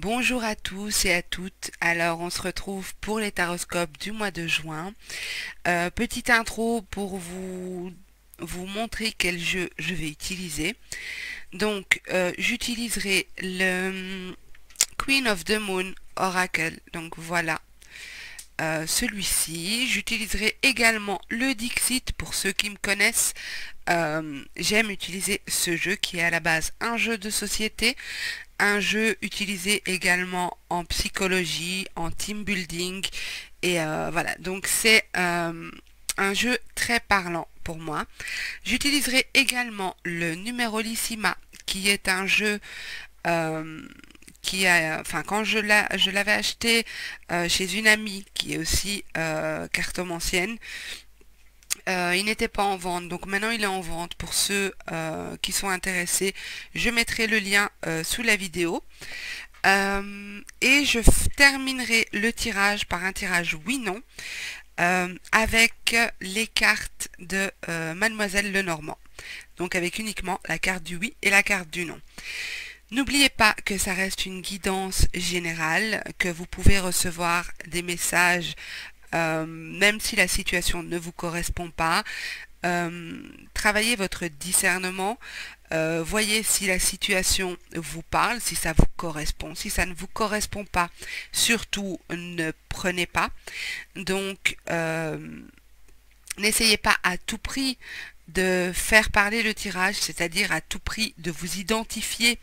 Bonjour à tous et à toutes. Alors, on se retrouve pour les taroscopes du mois de juin. Petite intro pour vous montrer quel jeu je vais utiliser. Donc, j'utiliserai le Queen of the Moon Oracle. Donc voilà, celui-ci. J'utiliserai également le Dixit pour ceux qui me connaissent. J'aime utiliser ce jeu qui est à la base un jeu de société, un jeu utilisé également en psychologie, en team building et voilà. Donc c'est un jeu très parlant pour moi. J'utiliserai également le Numerolissima qui est un jeu enfin quand je l'avais acheté chez une amie qui est aussi cartomancienne, il n'était pas en vente, donc maintenant il est en vente pour ceux qui sont intéressés. Je mettrai le lien sous la vidéo. Et je terminerai le tirage par un tirage oui-non avec les cartes de Mademoiselle Lenormand. Donc avec uniquement la carte du oui et la carte du non. N'oubliez pas que ça reste une guidance générale, que vous pouvez recevoir des messages même si la situation ne vous correspond pas. Travaillez votre discernement, voyez si la situation vous parle, si ça vous correspond. Si ça ne vous correspond pas, surtout ne prenez pas. Donc, n'essayez pas à tout prix de faire parler le tirage, c'est-à-dire à tout prix de vous identifier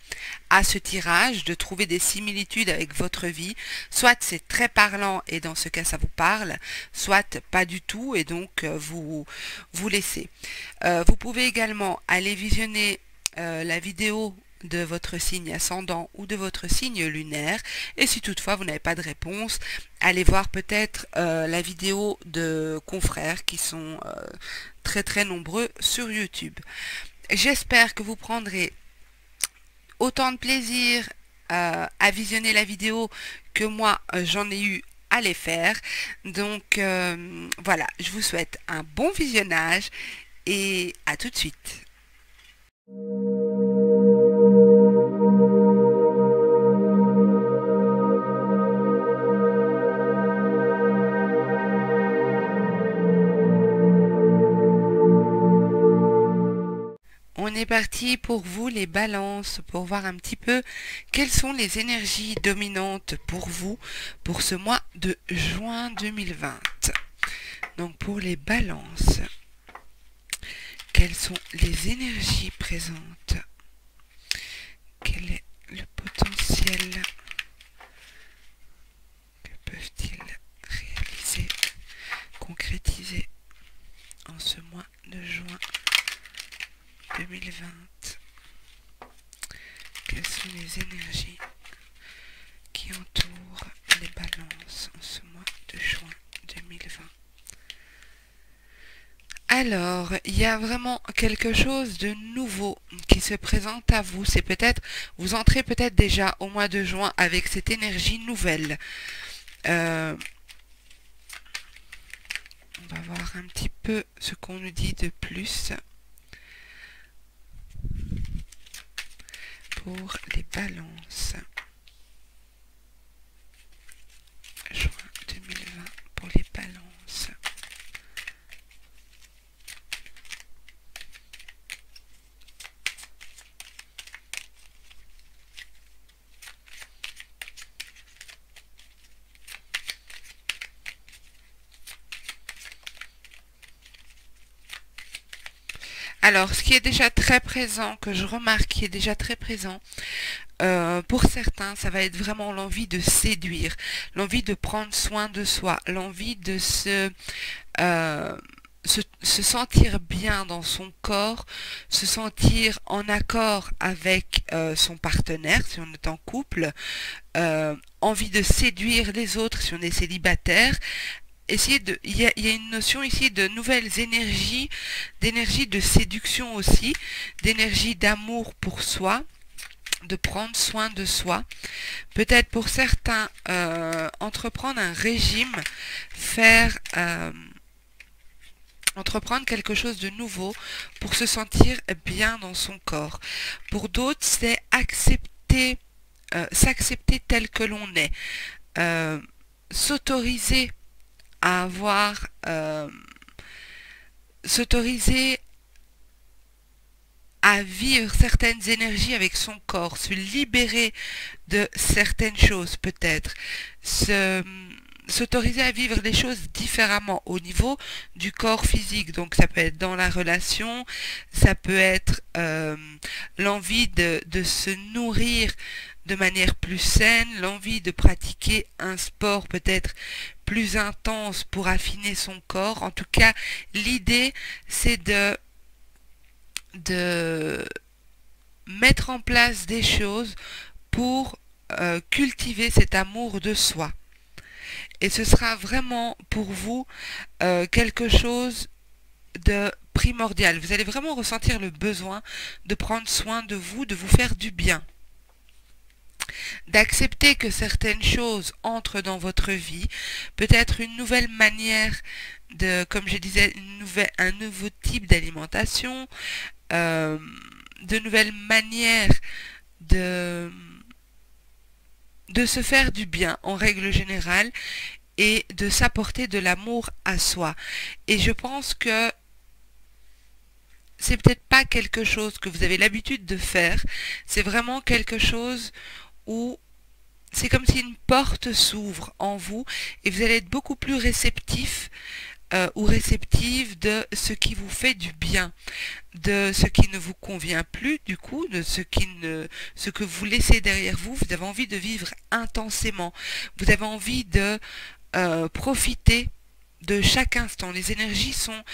à ce tirage, de trouver des similitudes avec votre vie. Soit c'est très parlant et dans ce cas ça vous parle, soit pas du tout et donc vous laissez. Vous pouvez également aller visionner la vidéo de votre signe ascendant ou de votre signe lunaire, et si toutefois vous n'avez pas de réponse, allez voir peut-être la vidéo de confrères qui sont très nombreux sur YouTube. J'espère que vous prendrez autant de plaisir à visionner la vidéo que moi j'en ai eu à les faire. Donc voilà, je vous souhaite un bon visionnage et à tout de suite. On est parti pour vous les balances, pour voir un petit peu quelles sont les énergies dominantes pour vous pour ce mois de juin 2020. Donc pour les balances, quelles sont les énergies présentes? Quel est le potentiel? Que peuvent-ils réaliser, concrétiser en ce mois de juin 2020? Quelles sont les énergies qui entourent les balances en ce mois de juin 2020? Alors, il y a vraiment quelque chose de nouveau qui se présente à vous. C'est peut-être, vous entrez peut-être déjà au mois de juin avec cette énergie nouvelle. On va voir un petit peu ce qu'on nous dit de plus pour les balances. Juin 2020 pour les balances. Alors, ce qui est déjà très présent, que je remarque qui est déjà très présent, pour certains, ça va être vraiment l'envie de séduire, l'envie de prendre soin de soi, l'envie de se sentir bien dans son corps, se sentir en accord avec son partenaire si on est en couple, envie de séduire les autres si on est célibataire. Il y a une notion ici de nouvelles énergies, d'énergie de séduction aussi, d'énergie d'amour pour soi, de prendre soin de soi. Peut-être pour certains, entreprendre un régime, entreprendre quelque chose de nouveau pour se sentir bien dans son corps. Pour d'autres, c'est accepter s'accepter tel que l'on est, s'autoriser à avoir, s'autoriser à vivre certaines énergies avec son corps, se libérer de certaines choses peut-être, s'autoriser à vivre les choses différemment au niveau du corps physique. Donc ça peut être dans la relation, ça peut être l'envie de se nourrir de manière plus saine, l'envie de pratiquer un sport peut-être plus intense pour affiner son corps. En tout cas, l'idée c'est de mettre en place des choses pour cultiver cet amour de soi. Et ce sera vraiment pour vous quelque chose de primordial. Vous allez vraiment ressentir le besoin de prendre soin de vous faire du bien. D'accepter que certaines choses entrent dans votre vie, peut-être une nouvelle manière de, comme je disais, un nouveau type d'alimentation, de nouvelles manières de se faire du bien en règle générale et de s'apporter de l'amour à soi. Et je pense que c'est peut-être pas quelque chose que vous avez l'habitude de faire, c'est vraiment quelque chose où c'est comme si une porte s'ouvre en vous et vous allez être beaucoup plus réceptif ou réceptive de ce qui vous fait du bien, de ce qui ne vous convient plus du coup, de ce que vous laissez derrière vous. Vous avez envie de vivre intensément, vous avez envie de profiter de chaque instant. Les énergies sont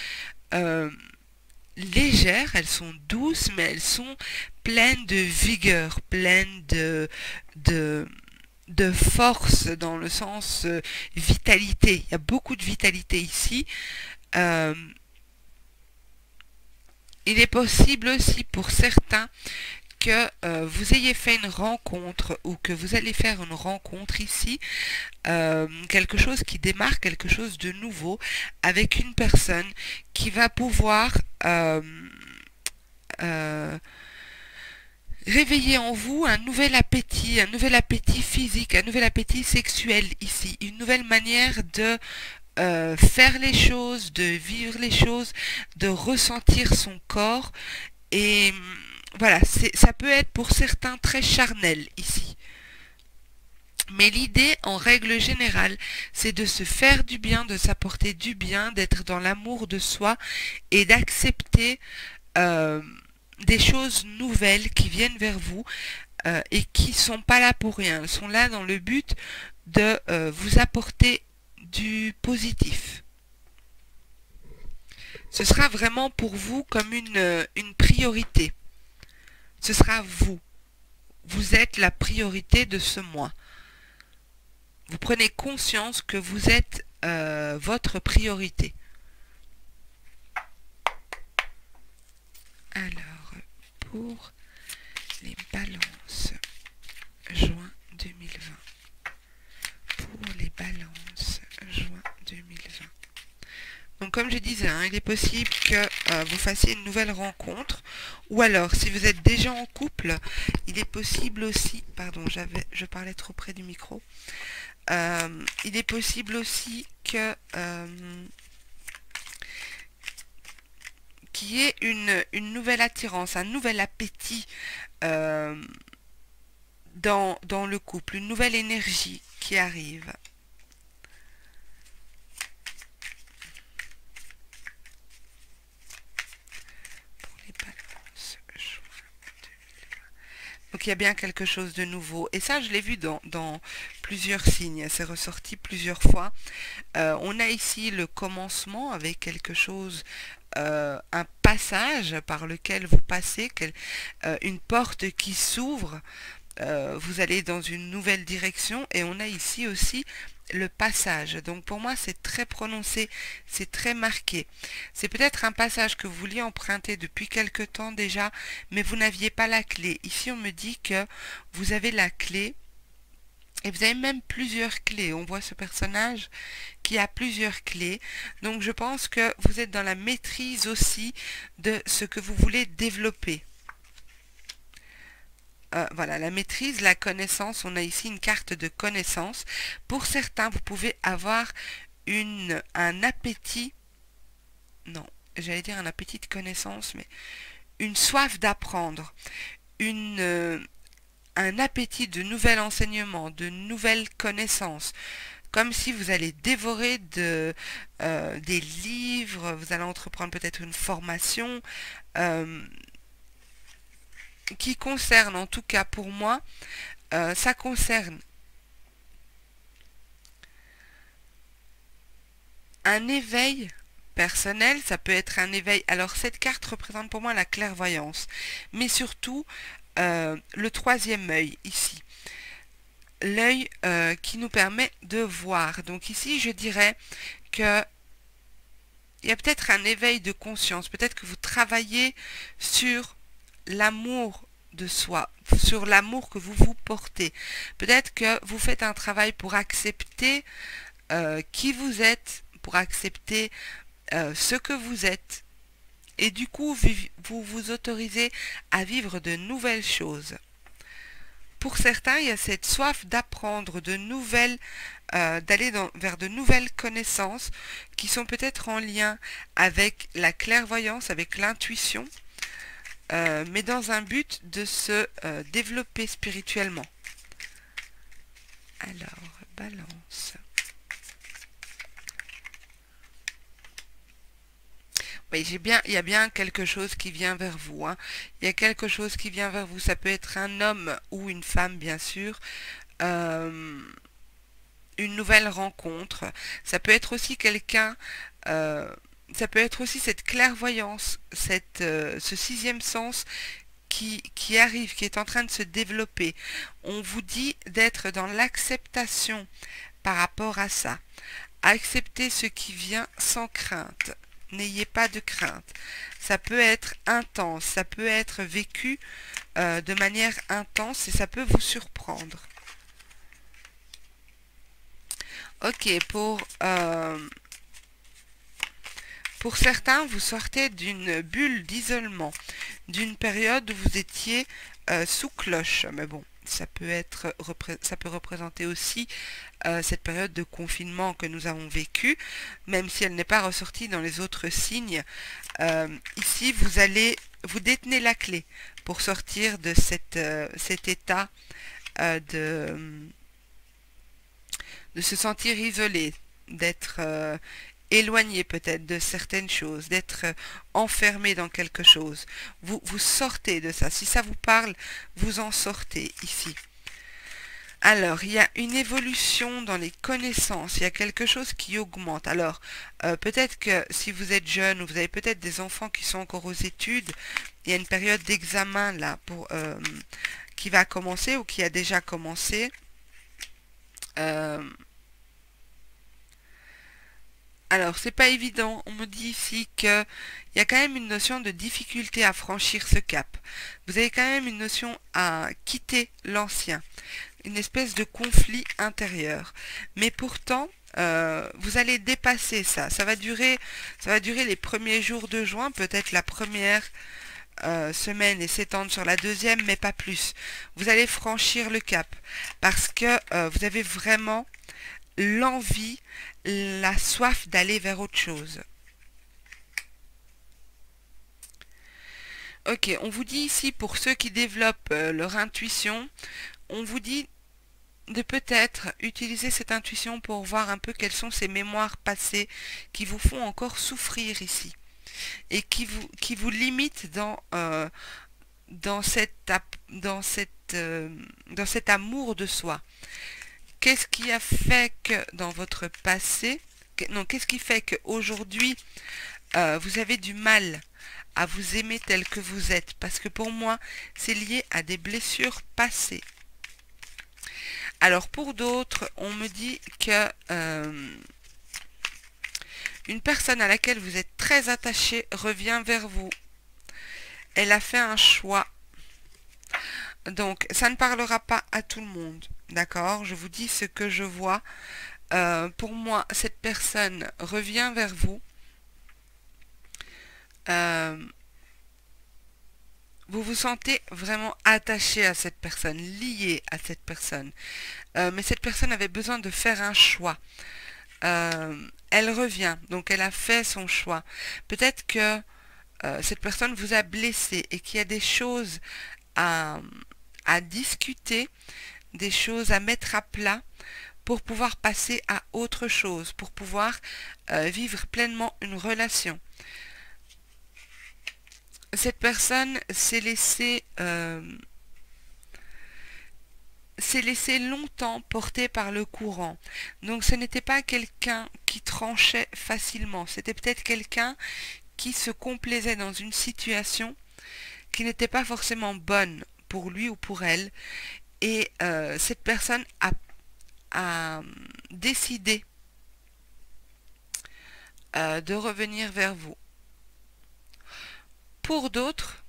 légères, elles sont douces, mais elles sont pleines de vigueur, pleines de force dans le sens vitalité. Il y a beaucoup de vitalité ici. Il est possible aussi pour certains que vous ayez fait une rencontre ou que vous allez faire une rencontre ici, quelque chose qui démarre, quelque chose de nouveau avec une personne qui va pouvoir réveiller en vous un nouvel appétit physique, un nouvel appétit sexuel ici, une nouvelle manière de faire les choses, de vivre les choses, de ressentir son corps. Et voilà, ça peut être pour certains très charnel ici. Mais l'idée, en règle générale, c'est de se faire du bien, de s'apporter du bien, d'être dans l'amour de soi et d'accepter des choses nouvelles qui viennent vers vous et qui sont pas là pour rien. Elles sont là dans le but de vous apporter du positif. Ce sera vraiment pour vous comme une priorité. Ce sera vous. Vous êtes la priorité de ce mois. Vous prenez conscience que vous êtes votre priorité. Alors, pour les balances, juin 2020. Pour les balances, juin 2020. Donc comme je disais, hein, il est possible que vous fassiez une nouvelle rencontre. Ou alors, si vous êtes déjà en couple, il est possible aussi... Pardon, je parlais trop près du micro. Il est possible aussi que... qu'il y ait une nouvelle attirance, un nouvel appétit dans le couple, une nouvelle énergie qui arrive. Pour les balances, juin 2020. Donc il y a bien quelque chose de nouveau. Et ça, je l'ai vu dans plusieurs signes. C'est ressorti plusieurs fois. On a ici le commencement avec quelque chose... un passage par lequel vous passez, une porte qui s'ouvre, vous allez dans une nouvelle direction et on a ici aussi le passage. Donc pour moi c'est très prononcé, c'est très marqué. C'est peut-être un passage que vous vouliez emprunter depuis quelque temps déjà, mais vous n'aviez pas la clé. Ici on me dit que vous avez la clé. Et vous avez même plusieurs clés. On voit ce personnage qui a plusieurs clés. Donc je pense que vous êtes dans la maîtrise aussi de ce que vous voulez développer. voilà, la maîtrise, la connaissance. On a ici une carte de connaissance. Pour certains, vous pouvez avoir un appétit, non, j'allais dire un appétit de connaissance, mais une soif d'apprendre, un appétit de nouvel enseignement, de nouvelles connaissances, comme si vous allez dévorer des livres, vous allez entreprendre peut-être une formation qui concerne, en tout cas pour moi, ça concerne un éveil personnel, ça peut être un éveil. Alors cette carte représente pour moi la clairvoyance, mais surtout le troisième œil ici. L'œil qui nous permet de voir. Donc ici, je dirais que il y a peut-être un éveil de conscience. Peut-être que vous travaillez sur l'amour de soi, sur l'amour que vous vous portez. Peut-être que vous faites un travail pour accepter qui vous êtes, pour accepter ce que vous êtes. Et du coup, vous vous autorisez à vivre de nouvelles choses. Pour certains, il y a cette soif d'apprendre de nouvelles, d'aller vers de nouvelles connaissances qui sont peut-être en lien avec la clairvoyance, avec l'intuition, mais dans un but de se développer spirituellement. Alors, balance. Oui, il y a bien quelque chose qui vient vers vous, hein. Il y a quelque chose qui vient vers vous. Ça peut être un homme ou une femme, bien sûr. Une nouvelle rencontre. Ça peut être aussi quelqu'un. Ça peut être aussi cette clairvoyance, ce sixième sens qui arrive, qui est en train de se développer. On vous dit d'être dans l'acceptation par rapport à ça. Accepter ce qui vient sans crainte. N'ayez pas de crainte. Ça peut être intense, ça peut être vécu de manière intense et ça peut vous surprendre. Ok, pour certains, vous sortez d'une bulle d'isolement, d'une période où vous étiez sous cloche. Mais bon, ça peut représenter aussi cette période de confinement que nous avons vécue, même si elle n'est pas ressortie dans les autres signes. Ici, vous détenez la clé pour sortir de cet état de se sentir isolé, d'être éloigné peut-être de certaines choses, d'être enfermé dans quelque chose. Vous sortez de ça. Si ça vous parle, vous en sortez ici. Alors, il y a une évolution dans les connaissances, il y a quelque chose qui augmente. Alors, peut-être que si vous êtes jeune ou vous avez peut-être des enfants qui sont encore aux études, il y a une période d'examen là qui va commencer ou qui a déjà commencé. Alors, c'est pas évident. On me dit ici qu'il y a quand même une notion de difficulté à franchir ce cap. Vous avez quand même une notion à quitter l'ancien. Une espèce de conflit intérieur. Mais pourtant, vous allez dépasser ça. Ça va durer les premiers jours de juin, peut-être la première semaine et s'étendre sur la deuxième, mais pas plus. Vous allez franchir le cap parce que vous avez vraiment l'envie, la soif d'aller vers autre chose. Ok, on vous dit ici, pour ceux qui développent leur intuition, on vous dit de peut-être utiliser cette intuition pour voir un peu quelles sont ces mémoires passées qui vous font encore souffrir ici et qui vous limitent dans cet amour de soi. Qu'est-ce qui a fait que dans votre passé, qu'est-ce qui fait qu'aujourd'hui, vous avez du mal à vous aimer tel que vous êtes? Parce que pour moi, c'est lié à des blessures passées. Alors pour d'autres, on me dit que une personne à laquelle vous êtes très attaché revient vers vous. Elle a fait un choix. Donc, ça ne parlera pas à tout le monde. D'accord? Je vous dis ce que je vois. Pour moi, cette personne revient vers vous. vous vous sentez vraiment attaché à cette personne, lié à cette personne. Mais cette personne avait besoin de faire un choix. Elle revient, donc elle a fait son choix. Peut-être que cette personne vous a blessé et qu'il y a des choses à, à discuter, des choses à mettre à plat pour pouvoir passer à autre chose, pour pouvoir vivre pleinement une relation. Cette personne s'est laissé longtemps porter par le courant. Donc ce n'était pas quelqu'un qui tranchait facilement, c'était peut-être quelqu'un qui se complaisait dans une situation qui n'était pas forcément bonne pour lui ou pour elle. Et cette personne a décidé de revenir vers vous. Pour d'autres,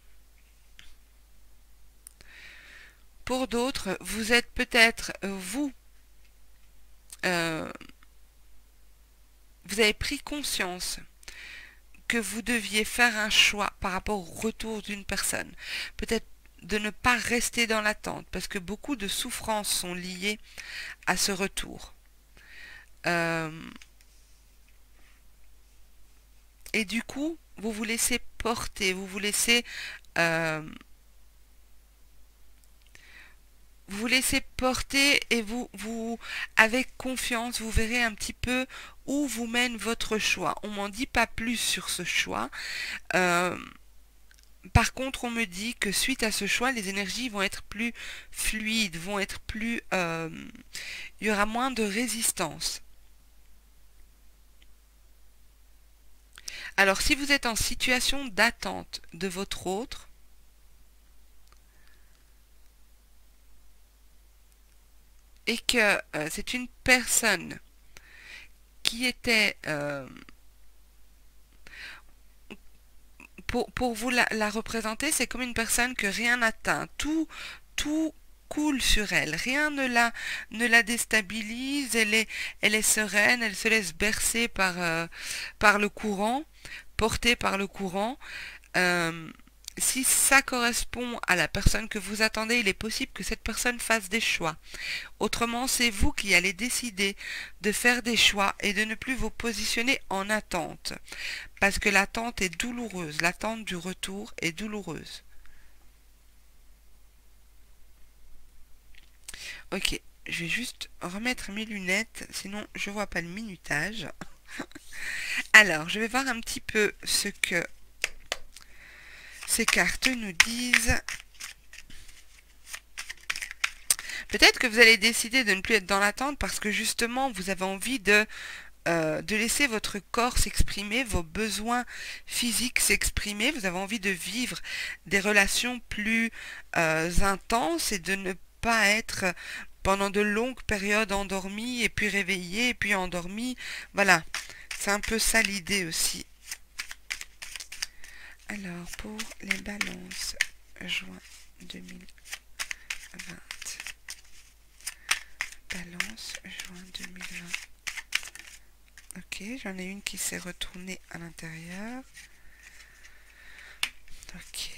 vous êtes peut-être, vous avez pris conscience que vous deviez faire un choix par rapport au retour d'une personne. Peut-être de ne pas rester dans l'attente, parce que beaucoup de souffrances sont liées à ce retour. Et du coup, vous vous laissez porter, vous vous laissez porter et vous, avec confiance, vous verrez un petit peu où vous mène votre choix. On m'en dit pas plus sur ce choix. Par contre, on me dit que suite à ce choix, les énergies vont être plus fluides, vont être plus... il y aura moins de résistance. Alors, si vous êtes en situation d'attente de votre autre, et que c'est une personne qui était... pour vous la représenter, c'est comme une personne que rien n'atteint. Tout coule sur elle. Rien ne la déstabilise. Elle est sereine. Elle se laisse bercer par le courant, portée par le courant. Si ça correspond à la personne que vous attendez, il est possible que cette personne fasse des choix. Autrement, c'est vous qui allez décider de faire des choix et de ne plus vous positionner en attente. Parce que l'attente est douloureuse. L'attente du retour est douloureuse. Ok, je vais juste remettre mes lunettes, sinon je vois pas le minutage. Alors, je vais voir un petit peu ce que ces cartes nous disent. Peut-être que vous allez décider de ne plus être dans l'attente parce que justement vous avez envie de laisser votre corps s'exprimer, vos besoins physiques s'exprimer. Vous avez envie de vivre des relations plus intenses et de ne pas être pendant de longues périodes endormi et puis réveillé et puis endormi. Voilà, c'est un peu ça l'idée aussi. Alors, pour les balances, juin 2020. Balance, juin 2020. Ok, j'en ai une qui s'est retournée à l'intérieur. Ok.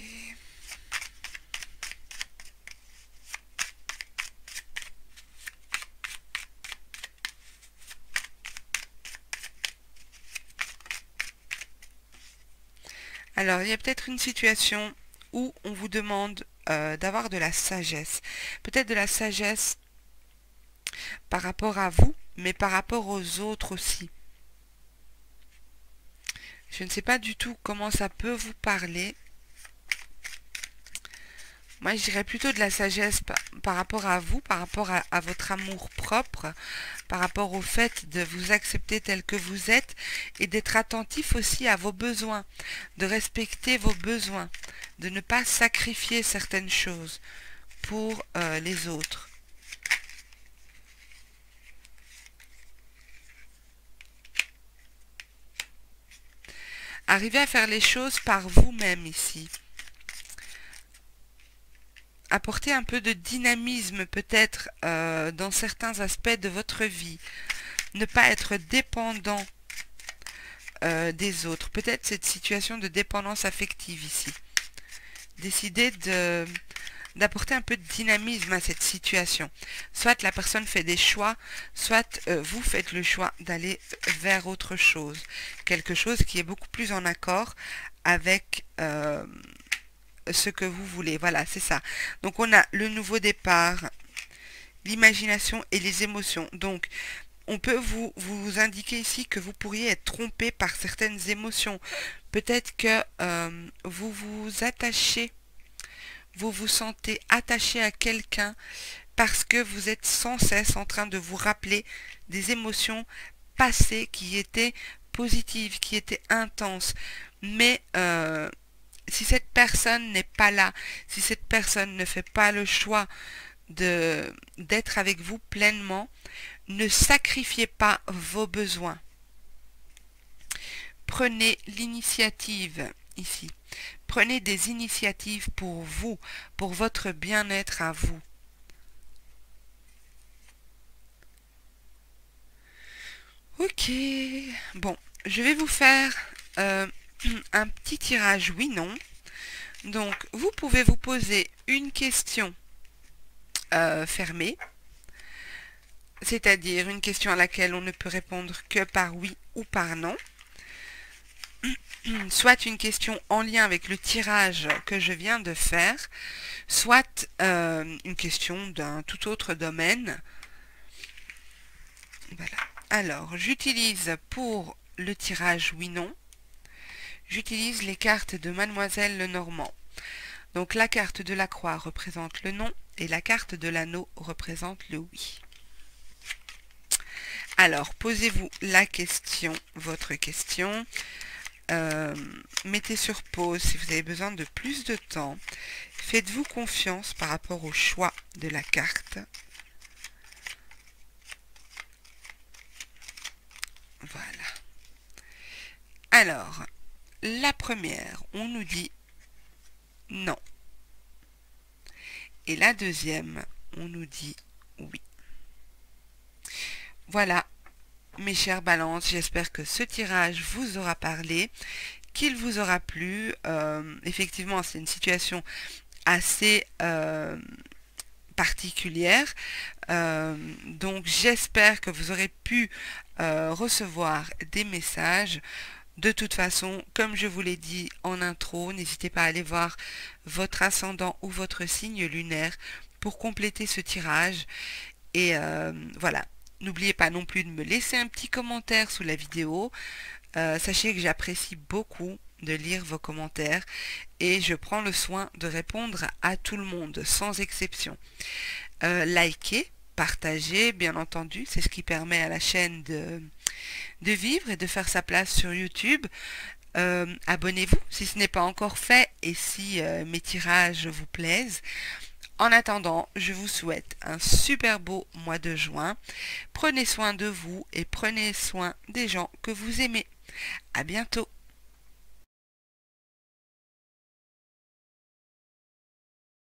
Alors, il y a peut-être une situation où on vous demande d'avoir de la sagesse. Peut-être de la sagesse par rapport à vous, mais par rapport aux autres aussi. Je ne sais pas du tout comment ça peut vous parler. Moi, je dirais plutôt de la sagesse par rapport à vous, par rapport à votre amour propre, par rapport au fait de vous accepter tel que vous êtes et d'être attentif aussi à vos besoins, de respecter vos besoins, de ne pas sacrifier certaines choses pour les autres. Arrivez à faire les choses par vous-même ici. Apporter un peu de dynamisme peut-être dans certains aspects de votre vie. Ne pas être dépendant des autres. Peut-être cette situation de dépendance affective ici. décidez d'apporter un peu de dynamisme à cette situation. Soit la personne fait des choix, soit vous faites le choix d'aller vers autre chose. Quelque chose qui est beaucoup plus en accord avec ce que vous voulez. Voilà, c'est ça. Donc on a le nouveau départ, l'imagination et les émotions. Donc on peut vous indiquer ici que vous pourriez être trompé par certaines émotions. Peut-être que vous vous sentez attaché à quelqu'un parce que vous êtes sans cesse en train de vous rappeler des émotions passées qui étaient positives, qui étaient intenses. Mais si cette personne n'est pas là, si cette personne ne fait pas le choix d'être avec vous pleinement, ne sacrifiez pas vos besoins. Prenez l'initiative ici. Prenez des initiatives pour vous, pour votre bien-être à vous. Ok. Bon, je vais vous faire un petit tirage oui-non. Donc, vous pouvez vous poser une question fermée, c'est-à-dire une question à laquelle on ne peut répondre que par oui ou par non. Soit une question en lien avec le tirage que je viens de faire, soit une question d'un tout autre domaine. Voilà. Alors, j'utilise pour le tirage oui-non, j'utilise les cartes de Mademoiselle Lenormand. Donc la carte de la croix représente le non et la carte de l'anneau représente le oui. Alors, posez-vous la question, votre question. Mettez sur pause si vous avez besoin de plus de temps. Faites-vous confiance par rapport au choix de la carte. Voilà. Alors, la première, on nous dit non. Et la deuxième, on nous dit oui. Voilà, mes chères balances, j'espère que ce tirage vous aura parlé, qu'il vous aura plu. Effectivement, c'est une situation assez particulière. Donc, j'espère que vous aurez pu recevoir des messages. De toute façon, comme je vous l'ai dit en intro, n'hésitez pas à aller voir votre ascendant ou votre signe lunaire pour compléter ce tirage. Et voilà, n'oubliez pas non plus de me laisser un petit commentaire sous la vidéo. Sachez que j'apprécie beaucoup de lire vos commentaires et je prends le soin de répondre à tout le monde, sans exception. Likez, partagez, bien entendu, c'est ce qui permet à la chaîne de vivre et de faire sa place sur YouTube. Abonnez-vous si ce n'est pas encore fait et si mes tirages vous plaisent. En attendant, je vous souhaite un super beau mois de juin. Prenez soin de vous et prenez soin des gens que vous aimez. À bientôt.